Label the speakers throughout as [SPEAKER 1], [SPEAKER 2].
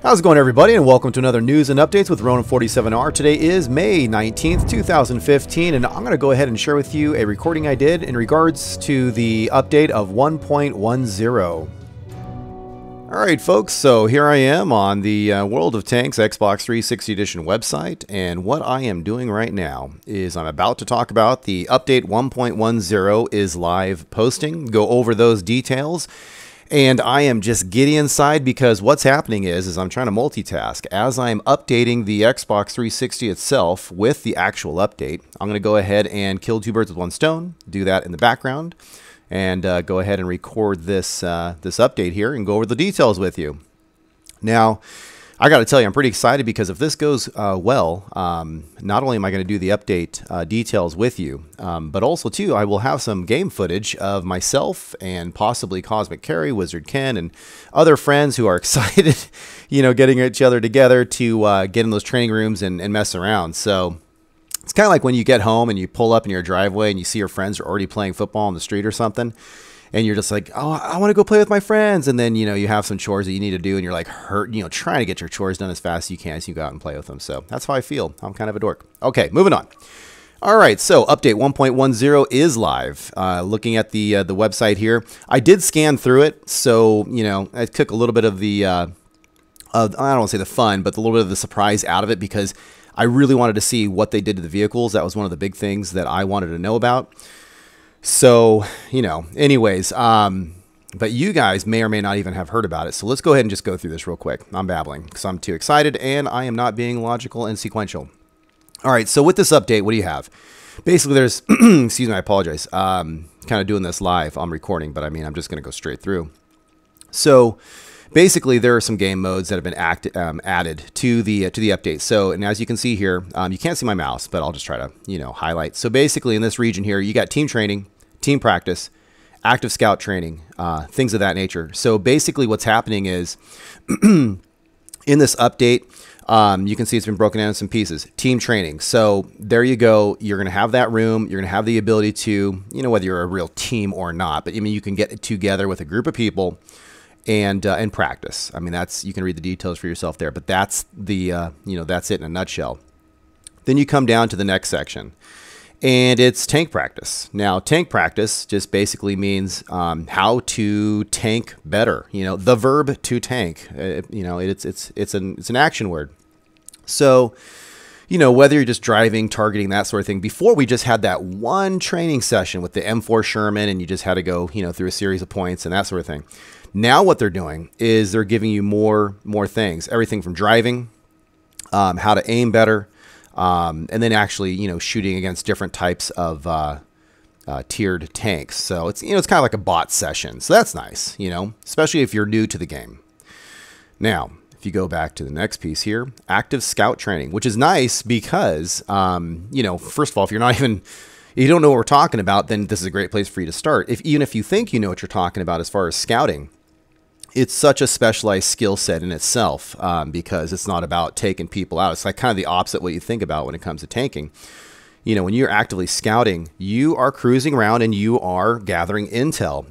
[SPEAKER 1] How's it going, everybody, and welcome to another news and updates with Ronin 47R. Today is May 19th, 2015, and I'm going to go ahead and share with you a recording I did in regards to the update of 1.10. Alright folks, so here I am on the World of Tanks Xbox 360 Edition website, and what I am doing right now is I'm about to talk about the update 1.10 is live posting, go over those details. And I am just giddy inside because what's happening is I'm trying to multitask. As I'm updating the Xbox 360 itself with the actual update, I'm going to go ahead and kill two birds with one stone, do that in the background, and go ahead and record this, this update here and go over the details with you. Now, I got to tell you, I'm pretty excited because if this goes well, not only am I going to do the update details with you, but also, too, I will have some game footage of myself and possibly Cosmic Carry, Wizard Ken, and other friends who are excited, you know, getting each other together to get in those training rooms and mess around. So it's kind of like when you get home and you pull up in your driveway and you see your friends are already playing football on the street or something. And you're just like, oh, I want to go play with my friends. And then, you know, you have some chores that you need to do and you're like trying to get your chores done as fast as you can so you go out and play with them. So that's how I feel. I'm kind of a dork. Okay, moving on. All right, so update 1.10 is live. Looking at the website here, I did scan through it. So, you know, I took a little bit of the, I don't want to say the fun, but a little bit of the surprise out of it because I really wanted to see what they did to the vehicles. That was one of the big things that I wanted to know about. So, you know, anyways, but you guys may or may not even have heard about it. So let's go ahead and just go through this real quick. I'm babbling because I'm too excited and I am not being logical and sequential. All right. So with this update, what do you have? Basically, there's, excuse me, I apologize. Kind of doing this live. I'm recording, but I mean, I'm just going to go straight through. So basically, there are some game modes that have been added to the update. So, and as you can see here, you can't see my mouse, but I'll just try to, you know, highlight. So basically, in this region here, you got team training, team practice, active scout training, things of that nature. So basically, what's happening is in this update, you can see it's been broken down in some pieces. Team training. So there you go. You're going to have that room. You're going to have the ability to, you know, whether you're a real team or not, but I mean, you can get together with a group of people and practice. I mean, that's, you can read the details for yourself there, but that's the, you know, that's it in a nutshell. Then you come down to the next section and it's tank practice. Now, tank practice just basically means how to tank better. You know, the verb to tank, you know, it's an action word. So, you know, whether you're just driving, targeting, that sort of thing. Before, we just had that one training session with the M4 Sherman and you just had to go, you know, through a series of points and that sort of thing. Now what they're doing is they're giving you more things, everything from driving, how to aim better, and then actually, you know, shooting against different types of tiered tanks. So it's, you know, it's kind of like a bot session. So that's nice, you know, especially if you're new to the game. Now, if you go back to the next piece here, active scout training, which is nice because, you know, first of all, if you're not even, you don't know what we're talking about, then this is a great place for you to start. Even if you think you know what you're talking about as far as scouting, it's such a specialized skill set in itself because it's not about taking people out. It's like kind of the opposite of what you think about when it comes to tanking. You know, when you're actively scouting, you are cruising around and you are gathering intel.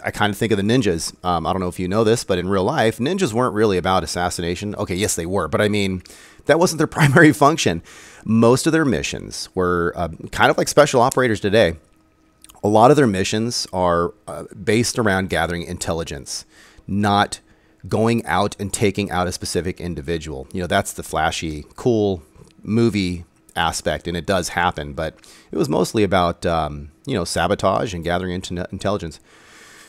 [SPEAKER 1] I kind of think of the ninjas. I don't know if you know this, but in real life, ninjas weren't really about assassination. Okay, yes, they were, but I mean, that wasn't their primary function. Most of their missions were kind of like special operators today. A lot of their missions are based around gathering intelligence, not going out and taking out a specific individual. You know, that's the flashy, cool movie aspect, and it does happen, but it was mostly about, you know, sabotage and gathering intelligence.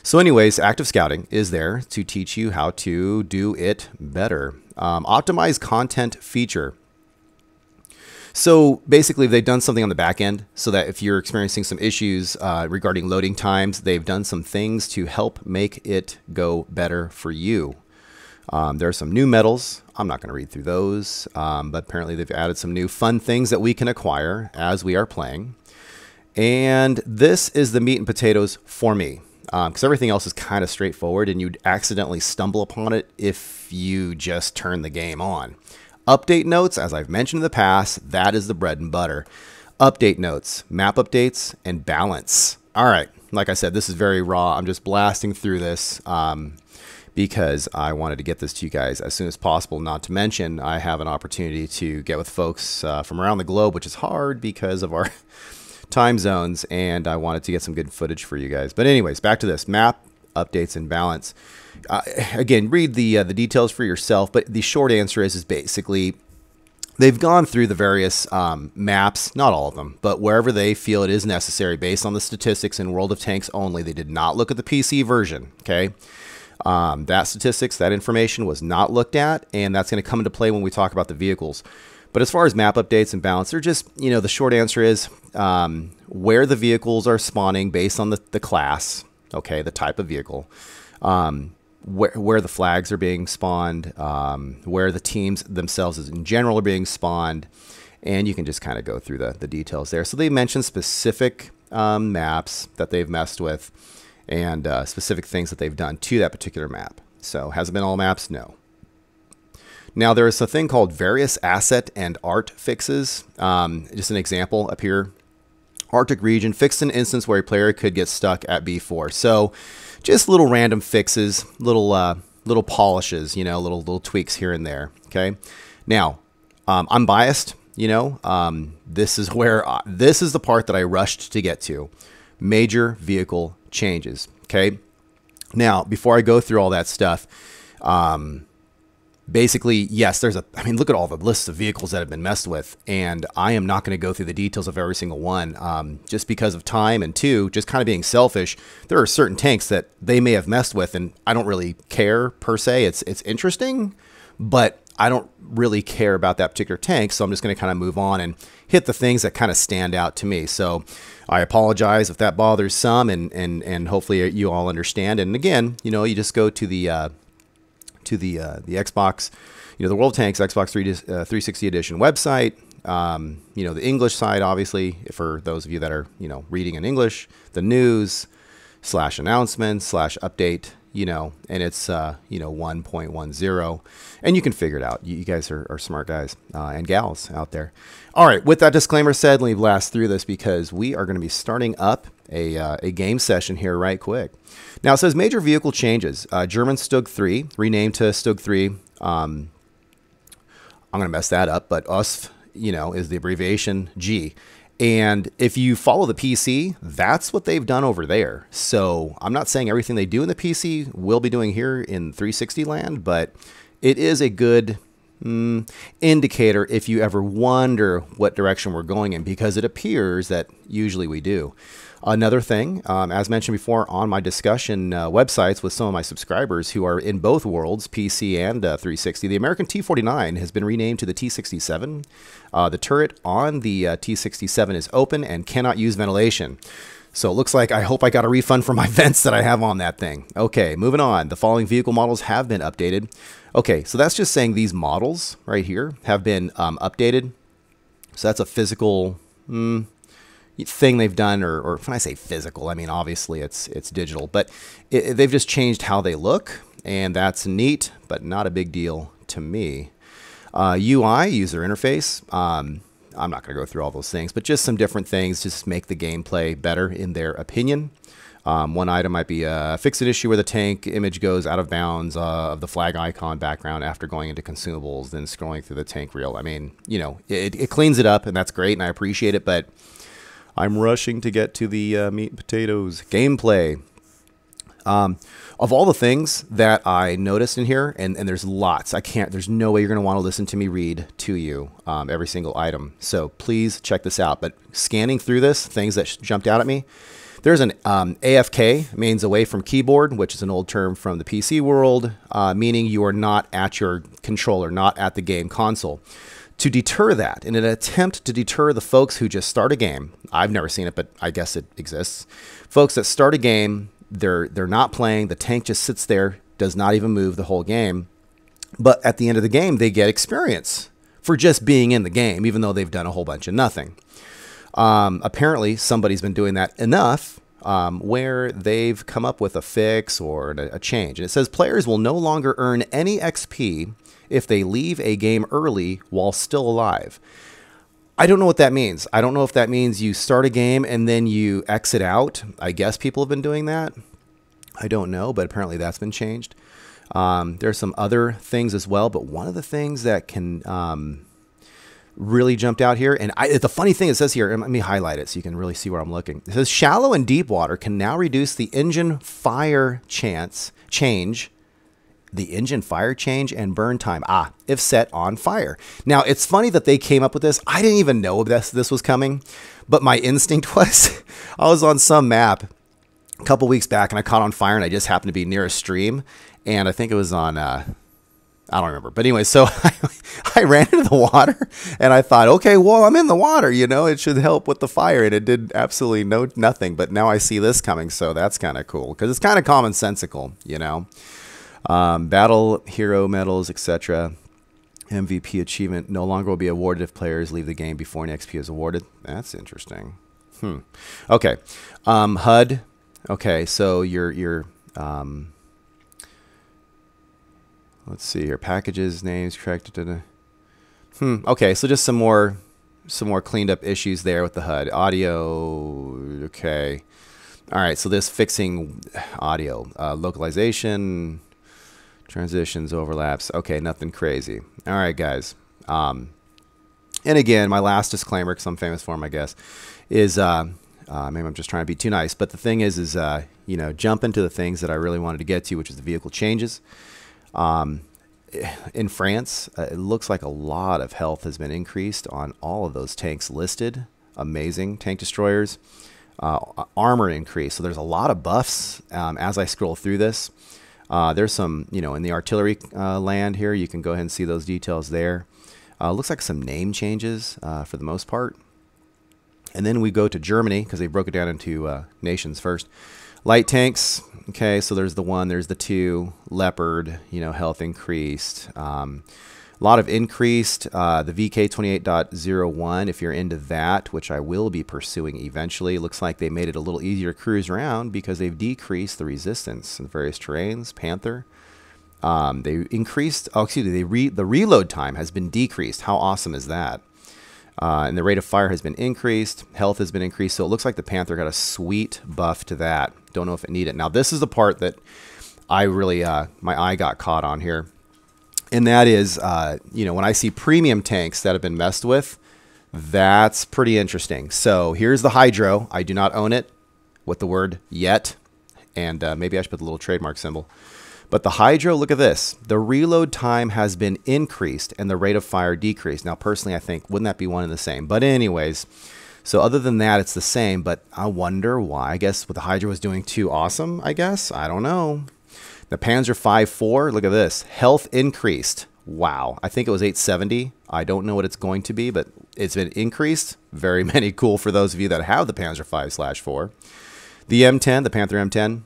[SPEAKER 1] So anyways, active scouting is there to teach you how to do it better. Optimize content feature. So basically, they've done something on the back end so that if you're experiencing some issues regarding loading times, they've done some things to help make it go better for you. There are some new medals. I'm not going to read through those, but apparently they've added some new fun things that we can acquire as we are playing. And this is the meat and potatoes for me, because everything else is kind of straightforward and you'd accidentally stumble upon it if you just turn the game on. Update notes, as I've mentioned in the past, that is the bread and butter. Update notes, map updates, and balance. All right, like I said, this is very raw. I'm just blasting through this because I wanted to get this to you guys as soon as possible. Not to mention, I have an opportunity to get with folks from around the globe, which is hard because of our time zones, and I wanted to get some good footage for you guys. But anyways, back to this map updates and balance. Again, read the details for yourself, but the short answer is basically they've gone through the various maps, not all of them, but wherever they feel it is necessary based on the statistics in World of Tanks only. They did not look at the PC version, okay? That statistics, that information was not looked at, and that's going to come into play when we talk about the vehicles. But as far as map updates and balance, they're just, you know, the short answer is where the vehicles are spawning based on the class, okay, the type of vehicle, where the flags are being spawned, where the teams themselves in general are being spawned, and you can just kind of go through the details there. So they mentioned specific maps that they've messed with and specific things that they've done to that particular map. So has it been all maps? No. Now there is a thing called various asset and art fixes. Just an example up here. Arctic region fixed an instance where a player could get stuck at B4. So just little random fixes, little polishes, you know, little tweaks here and there. Okay. Now I'm biased, you know, this is where this is the part that I rushed to get to. Major vehicle changes. Okay. Now, before I go through all that stuff, basically, yes, I mean, look at all the lists of vehicles that have been messed with, and I am not going to go through the details of every single one, just because of time, and two, just kind of being selfish. There are certain tanks that they may have messed with, and I don't really care per se. It's interesting, but I don't really care about that particular tank, so I'm just going to kind of move on and hit the things that kind of stand out to me. So I apologize if that bothers some, and hopefully you all understand. And again, you know, you just go to the Xbox, you know, the World of Tanks Xbox 360 edition website, you know, the English side, obviously, for those of you that are, you know, reading in English, the news /announcements /update, you know, and it's, you know, 1.10, and you can figure it out. You guys are smart guys and gals out there. All right. With that disclaimer said, let me blast through this because we are going to be starting up a game session here right quick. Now it says major vehicle changes. German Stug 3 renamed to Stug 3. I'm going to mess that up, but USF, you know, is the abbreviation G. And if you follow the PC, that's what they've done over there. So I'm not saying everything they do in the PC will be doing here in 360 land, but it is a good indicator if you ever wonder what direction we're going in, because it appears that usually we do. Another thing, as mentioned before on my discussion websites with some of my subscribers who are in both worlds, PC and 360, the American T-49 has been renamed to the T-67. The turret on the T-67 is open and cannot use ventilation. So it looks like I hope I got a refund for my vents that I have on that thing. Okay, moving on. The following vehicle models have been updated. Okay, so that's just saying these models right here have been updated. So that's a physical thing they've done, or when I say physical, I mean obviously it's digital, but they've just changed how they look, and that's neat, but not a big deal to me. UI, user interface, I'm not going to go through all those things, but just some different things just make the gameplay better in their opinion. One item might be fix an issue where the tank image goes out of bounds of the flag icon background after going into consumables, then scrolling through the tank reel. I mean, you know, it cleans it up, and that's great, and I appreciate it, but I'm rushing to get to the meat and potatoes gameplay. Of all the things that I noticed in here, and there's lots, there's no way you're going to want to listen to me read to you every single item. So please check this out. But scanning through this, things that jumped out at me, there's an AFK, means away from keyboard, which is an old term from the PC world, meaning you are not at your controller, not at the game console. To deter that, in an attempt to deter the folks who just start a game, I've never seen it, but I guess it exists. Folks that start a game, they're not playing, the tank just sits there, does not even move the whole game. But at the end of the game, they get experience for just being in the game, even though they've done a whole bunch of nothing. Apparently, somebody's been doing that enough where they've come up with a fix or a change. And it says players will no longer earn any XP if they leave a game early while still alive. I don't know what that means. I don't know if that means you start a game and then you exit out. I guess people have been doing that. I don't know, but apparently that's been changed. There's some other things as well, but one of the things that can really jumped out here, and the funny thing it says here, and let me highlight it so you can really see where I'm looking. It says shallow and deep water can now reduce the engine fire change and burn time, if set on fire. Now, it's funny that they came up with this. I didn't even know this was coming, but my instinct was, I was on some map a couple weeks back, and I caught on fire, and I just happened to be near a stream, and I think it was on, I don't remember. But anyway, so I ran into the water, and I thought, okay, well, I'm in the water, you know, it should help with the fire, and it did absolutely nothing. But now I see this coming, so that's kind of cool, because it's kind of commonsensical, you know. Battle hero medals, etc. MVP achievement no longer will be awarded if players leave the game before an XP is awarded. That's interesting. Okay. HUD. Okay, so your let's see here. Packages, names, correct. Okay, so just some more cleaned up issues there with the HUD. Audio. Okay. All right, so this fixing audio, localization, transitions, overlaps. Okay, nothing crazy. All right, guys. And again, my last disclaimer, because I'm famous for them, I guess, is maybe I'm just trying to be too nice. But the thing is you know, jump into the things that I really wanted to get to, which is the vehicle changes. In France, it looks like a lot of health has been increased on all of those tanks listed. Amazing. Tank destroyers. Armor increase. So there's a lot of buffs as I scroll through this. There's some, you know, in the artillery land here, you can go ahead and see those details there. Looks like some name changes for the most part. And then we go to Germany, because they broke it down into nations first. Light tanks, okay, so there's the 1, there's the 2. Leopard, you know, health increased. A lot of increased. The VK28.01, if you're into that, which I will be pursuing eventually. Looks like they made it a little easier to cruise around because they've decreased the resistance in various terrains. Panther. They increased, the reload time has been decreased. How awesome is that? And the rate of fire has been increased. Health has been increased. So it looks like the Panther got a sweet buff to that. Don't know if it needed it. Now, this is the part that I really, my eye got caught on here. And that is, you know, when I see premium tanks that have been messed with, that's pretty interesting. So here's the Hydro. I do not own it with the word yet. And maybe I should put the little trademark symbol. But the Hydro, look at this. The reload time has been increased and the rate of fire decreased. Now, personally, I think, wouldn't that be one and the same? But anyways, so other than that, it's the same. But I wonder why. I guess what the Hydro was doing too awesome, I guess. I don't know. The Panzer 5.4, look at this. Health increased. Wow. I think it was 870. I don't know what it's going to be, but it's been increased. Very many cool for those of you that have the Panzer 5/4. The M10, the Panther M10.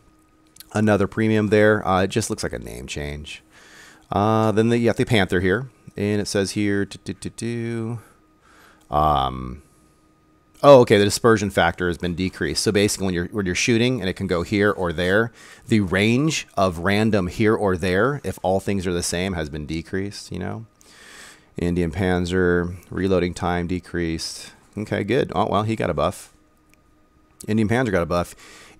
[SPEAKER 1] Another premium there. It just looks like a name change. Then you have the Panther here. And it says here, oh, okay, the dispersion factor has been decreased. So basically when you're shooting and it can go here or there, the range of random here or there, if all things are the same, has been decreased, you know. Indian Panzer, reloading time decreased. Okay, good. Oh, well, he got a buff. Indian Panzer got a buff.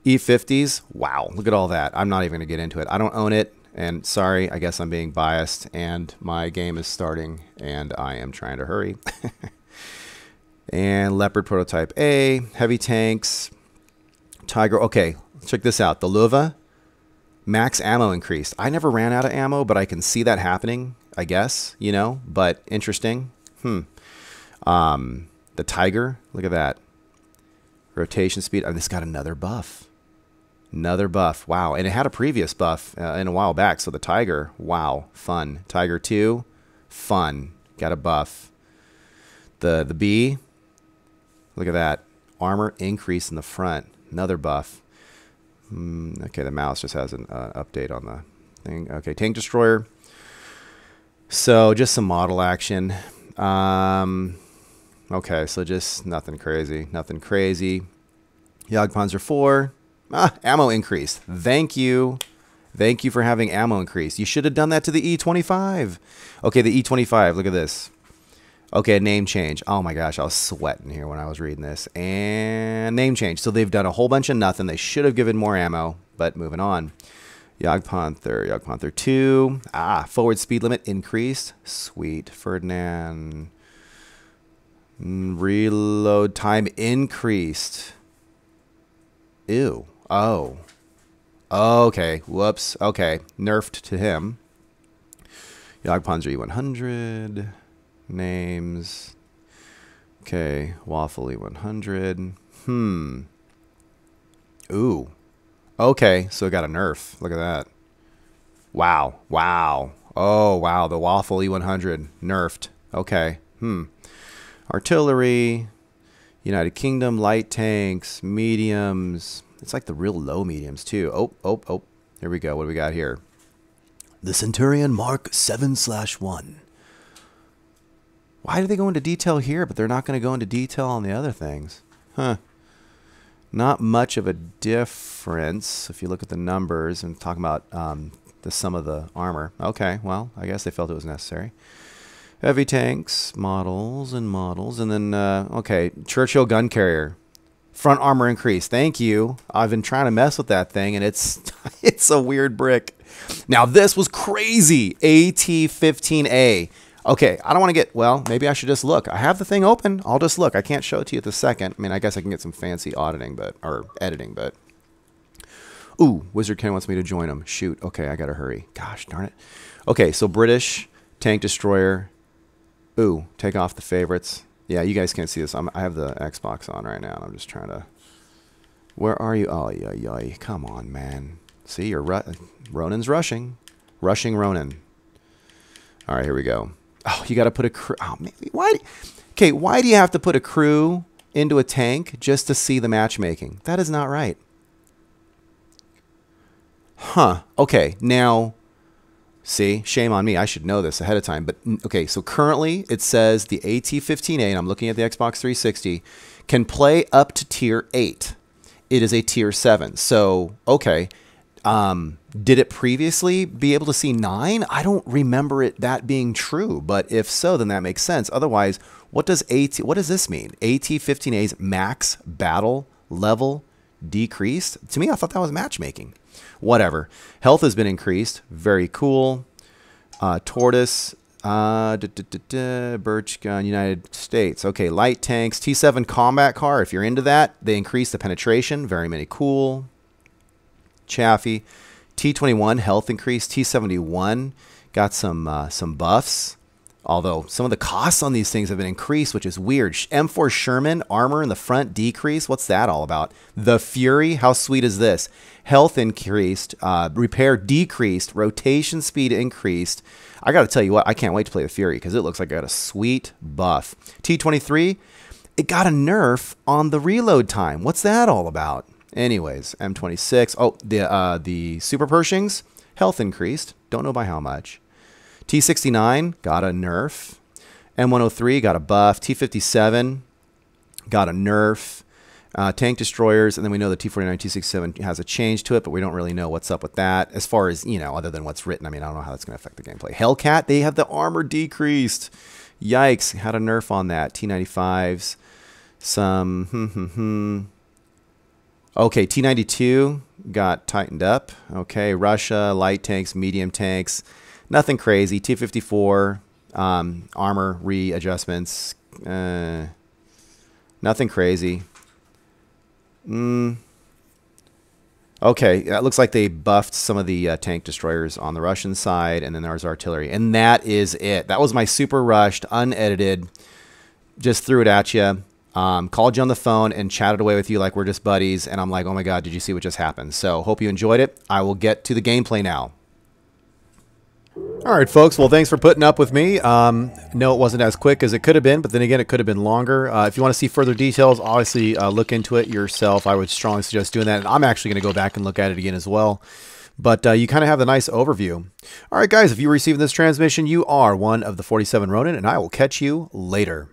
[SPEAKER 1] E50s, wow, look at all that. I'm not even going to get into it. I don't own it, and sorry, I guess I'm being biased, and my game is starting, and I am trying to hurry. And Leopard Prototype A, heavy tanks, Tiger. Okay, check this out. The Luva, max ammo increased. I never ran out of ammo, but I can see that happening, I guess, you know, but interesting. The Tiger, look at that. Rotation speed, and this got another buff. Another buff. Wow. And it had a previous buff in a while back. So the Tiger, wow, fun. Tiger 2, fun. Got a buff. The B, look at that. Armor increase in the front. Another buff. Okay, the mouse just has an update on the thing. Okay, Tank Destroyer. So just some model action. Okay, so just nothing crazy. Nothing crazy. Jagdpanzer 4. Ammo increase. Thank you. Thank you for having ammo increase. You should have done that to the E25. Okay, the E25. Look at this. Okay, name change. Oh my gosh, I was sweating here when I was reading this. And name change. So they've done a whole bunch of nothing. They should have given more ammo, but moving on. Jagdpanther 2. Forward speed limit increased. Sweet. Ferdinand. Reload time increased. Ew. Oh. Okay. Whoops. Okay. Nerfed to him. Jagdpanzer E100. Names. Okay. Waffle E100. Ooh. Okay. So it got a nerf. Look at that. Wow. Wow. Oh, wow. The Waffle E100 nerfed. Okay. Artillery. United Kingdom. Light tanks. Mediums. It's like the real low mediums, too. Oh. Here we go. What do we got here? The Centurion Mark 7/1. Why do they go into detail here, but they're not going to go into detail on the other things? Huh. Not much of a difference if you look at the numbers and talk about the sum of the armor. Okay, well, I guess they felt it was necessary. Heavy tanks, models, and then, okay, Churchill Gun Carrier. Front armor increase. Thank you. I've been trying to mess with that thing, and it's it's a weird brick. Now, this was crazy. AT-15A. Okay, I don't want to get, well, maybe I should just look. I have the thing open. I'll just look. I can't show it to you at the second. I mean, I guess I can get some fancy auditing, or editing, but. Ooh, Wizard Ken wants me to join him. Shoot. Okay, I got to hurry. Gosh, darn it. Okay, so British tank destroyer. Ooh, take off the favorites. Yeah, you guys can't see this. I have the Xbox on right now. I'm just trying to. Where are you? Oh, yeah. Come on, man. See, Ronin's rushing. Rushing Ronin. All right, here we go. Oh, you got to put a crew. Oh, man. Why? Okay, why do you have to put a crew into a tank just to see the matchmaking? That is not right. Huh. Okay, now, see, shame on me. I should know this ahead of time. But, okay, so currently it says the AT-15A, and I'm looking at the Xbox 360, can play up to Tier 8. It is a Tier 7. So, okay. Did it previously be able to see 9? I don't remember that being true. But if so, then that makes sense. Otherwise, what does this mean? AT-15A's max battle level decreased? To me, I thought that was matchmaking. Whatever. Health has been increased. Very cool. Tortoise. Birch gun. United States. Okay. Light tanks. T7 combat car. If you're into that, they increase the penetration. Very many cool. Chaffee. T21 health increase. T71 got some buffs. Although some of the costs on these things have been increased, which is weird. M4 Sherman, armor in the front decrease. What's that all about? The Fury, how sweet is this? Health increased, repair decreased, rotation speed increased. I got to tell you what, I can't wait to play the Fury because it looks like I got a sweet buff. T23, it got a nerf on the reload time. What's that all about? Anyways, M26. Oh, the Super Pershings, health increased. Don't know by how much. T69 got a nerf. M103 got a buff. T57 got a nerf. Tank destroyers, and then we know the T49, T67 has a change to it, but we don't really know what's up with that as far as, you know, other than what's written. I mean, I don't know how that's going to affect the gameplay. Hellcat, they have the armor decreased. Yikes, had a nerf on that. T95s, some, Okay, T92 got tightened up. Okay, Russia, light tanks, medium tanks. Nothing crazy. T54, armor readjustments. Nothing crazy. Okay, that looks like they buffed some of the tank destroyers on the Russian side, and then there's artillery. And that is it. That was my super rushed, unedited, just threw it at you. Called you on the phone and chatted away with you like we're just buddies. And I'm like, oh my God, did you see what just happened? So hope you enjoyed it. I will get to the gameplay now. All right, folks. Well, thanks for putting up with me. No, it wasn't as quick as it could have been, but then again, it could have been longer. If you want to see further details, obviously look into it yourself. I would strongly suggest doing that. And I'm actually going to go back and look at it again as well. But you kind of have the nice overview. All right, guys, if you receive this transmission, you are one of the 47 Ronin, and I will catch you later.